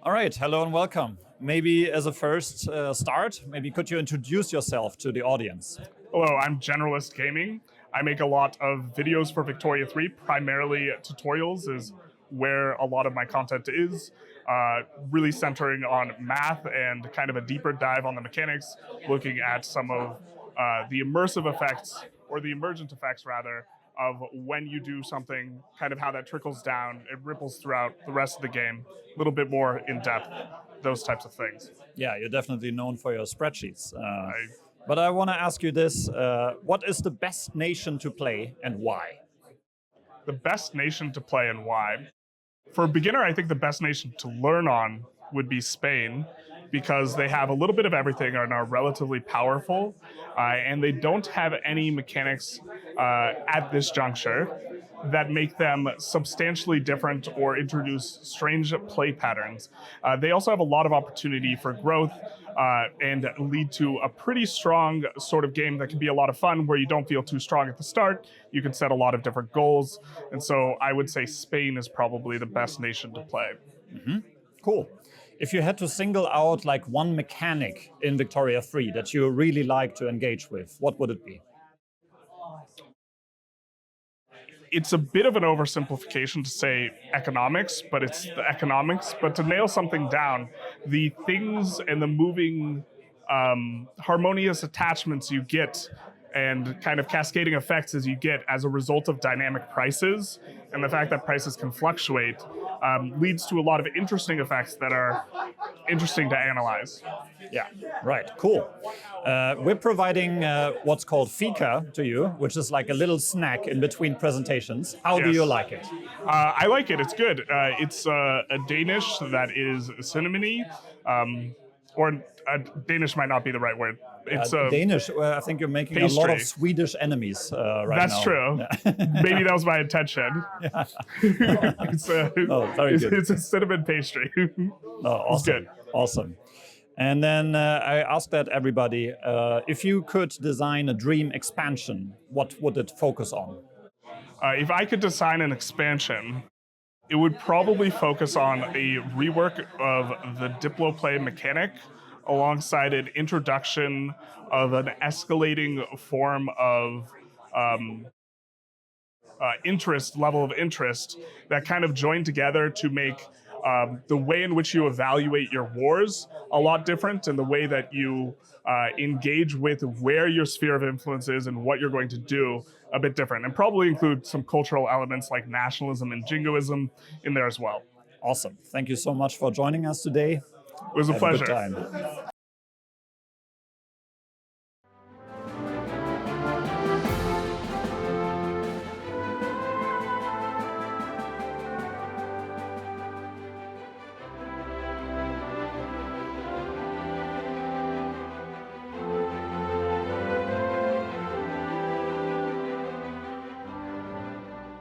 All right, hello and welcome. Maybe as a first start, maybe could you introduce yourself to the audience? Hello, I'm Generalist Gaming. I make a lot of videos for Victoria 3, primarily tutorials is where a lot of my content is, really centering on math and kind of a deeper dive on the mechanics, looking at some of the immersive effects, or the emergent effects rather, of when you do something, kind of how that trickles down, it ripples throughout the rest of the game, a little bit more in depth, those types of things. Yeah, you're definitely known for your spreadsheets. I But I want to ask you this, what is the best nation to play and why? The best nation to play and why. For a beginner, I think the best nation to learn on would be Spain because they have a little bit of everything and are relatively powerful, and they don't have any mechanics at this juncture that make them substantially different or introduce strange play patterns. They also have a lot of opportunity for growth and lead to a pretty strong sort of game that can be a lot of fun where you don't feel too strong at the start. You can set a lot of different goals. And so I would say Spain is probably the best nation to play. Cool. If you had to single out like one mechanic in Victoria 3 that you really like to engage with, what would it be? It's a bit of an oversimplification to say economics, but it's the economics. But to nail something down, the things and the moving harmonious attachments you get and kind of cascading effects as you get as a result of dynamic prices and the fact that prices can fluctuate leads to a lot of interesting effects that are interesting to analyze. Yeah, right, cool. We're providing what's called fika to you, which is like a little snack in between presentations. How do Yes. you like it? I like it. It's good. It's a Danish that is cinnamony, or Danish might not be the right word. It's Danish, I think you're making a lot pastry. of Swedish enemies right now. That's true. Maybe that was my intention. it's very good. It's a cinnamon pastry. Oh, awesome. It's good. Awesome. And then I asked that everybody, if you could design a dream expansion, what would it focus on? If I could design an expansion, it would probably focus on a rework of the Diplo-play mechanic alongside an introduction of an escalating form of level of interest that kind of join together to make the way in which you evaluate your wars a lot different, and the way that you engage with where your sphere of influence is and what you're going to do a bit different, and probably include some cultural elements like nationalism and jingoism in there as well. Awesome. Thank you so much for joining us today. It was a Have a good pleasure. time.